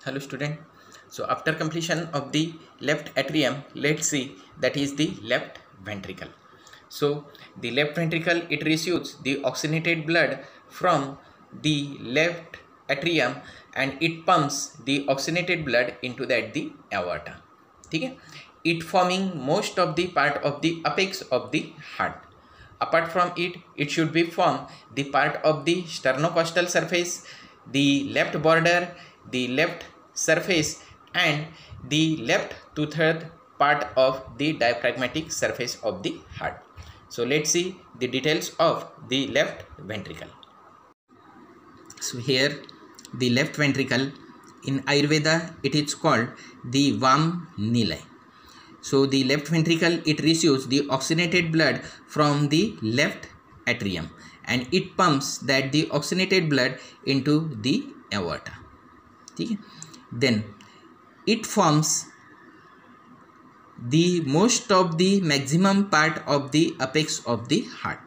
Hello student. So after completion of the left atrium, let's see that is the left ventricle. So the left ventricle, it receives the oxygenated blood from the left atrium and it pumps the oxygenated blood into that the aorta. Okay? It forming most of the part of the apex of the heart. Apart from it, it should be form the part of the sternocostal surface, the left border, the left surface and the left two-third part of the diaphragmatic surface of the heart. So let's see the details of the left ventricle. So here the left ventricle, in Ayurveda it is called the Vam Nilai. So the left ventricle, it receives the oxygenated blood from the left atrium and it pumps that the oxygenated blood into the aorta. Okay? Then it forms the most of the maximum part of the apex of the heart,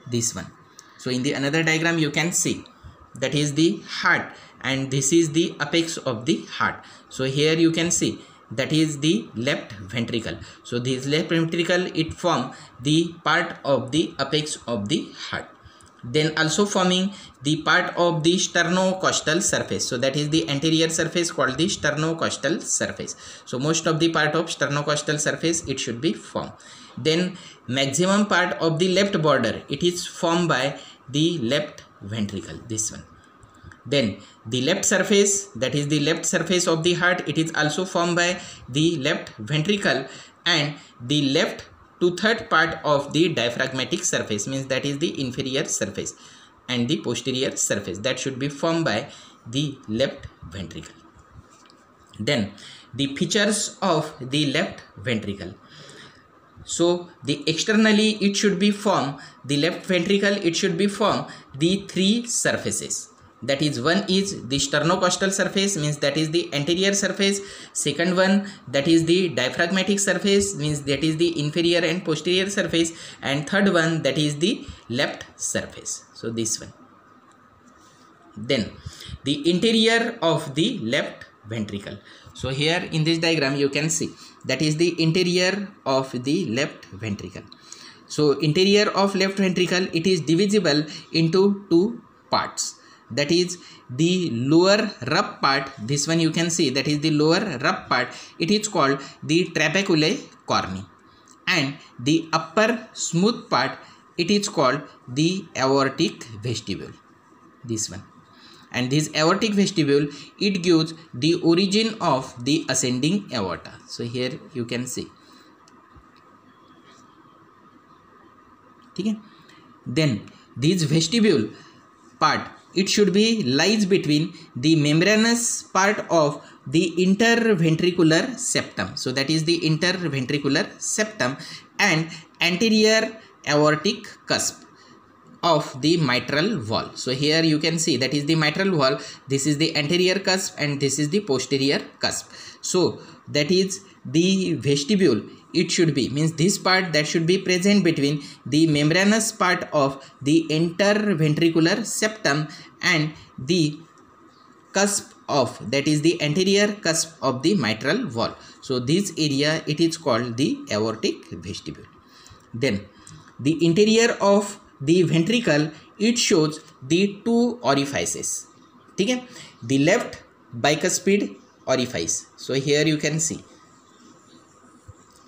this one. So in the another diagram you can see that is the heart and this is the apex of the heart. So here you can see that is the left ventricle. So this left ventricle, it form the part of the apex of the heart. Then also forming the part of the sternocostal surface. So that is the anterior surface called the sternocostal surface. So most of the part of sternocostal surface, it should be formed. Then maximum part of the left border, it is formed by the left ventricle, this one. Then the left surface, that is the left surface of the heart, it is also formed by the left ventricle and the left two-third part of the diaphragmatic surface, means that is the inferior surface, and the posterior surface, that should be formed by the left ventricle. Then the features of the left ventricle. So the externally it should be formed, the left ventricle, it should be formed the three surfaces. That is, one is the sternocostal surface, means that is the anterior surface. Second one, that is the diaphragmatic surface, means that is the inferior and posterior surface. And third one, that is the left surface. So this one. Then the interior of the left ventricle. So here in this diagram you can see that is the interior of the left ventricle. So interior of left ventricle, it is divisible into two parts. That is the lower rough part, this one you can see, that is the lower rough part, it is called the trabeculae corni, and the upper smooth part, it is called the aortic vestibule, this one. And this aortic vestibule, it gives the origin of the ascending aorta. So here you can see. Okay? Then this vestibule part, it should be lies between the membranous part of the interventricular septum. So that is the interventricular septum and anterior aortic cusp of the mitral wall. So here you can see that is the mitral wall, this is the anterior cusp and this is the posterior cusp. So that is the vestibule, it should be, means this part that should be present between the membranous part of the interventricular septum and the cusp of, that is the anterior cusp of the mitral wall. So this area, it is called the aortic vestibule. Then the interior of the ventricle, it shows the two orifices. Okay? The left bicuspid orifice. So here you can see,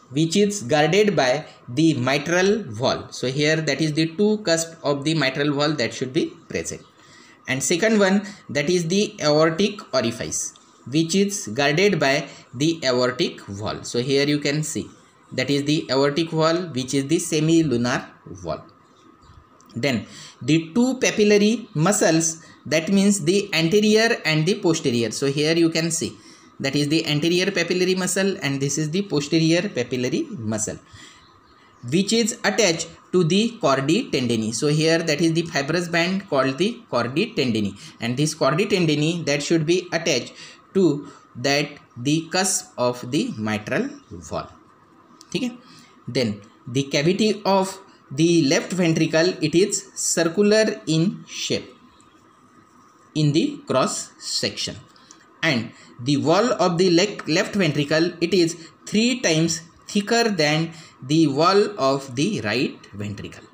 which is guarded by the mitral wall. So here that is the two cusp of the mitral wall that should be present. And second one, that is the aortic orifice, which is guarded by the aortic wall. So here you can see that is the aortic wall, which is the semilunar wall. Then the two papillary muscles, that means the anterior and the posterior. So here you can see that is the anterior papillary muscle and this is the posterior papillary muscle, which is attached to the chordae tendineae. So here that is the fibrous band called the chordae tendineae, and this chordae tendineae, that should be attached to that the cusp of the mitral wall. Okay? Then the cavity of the left ventricle, it is circular in shape in the cross section, and the wall of the left ventricle, it is 3 times thicker than the wall of the right ventricle.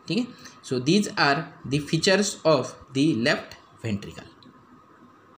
Okay, so these are the features of the left ventricle.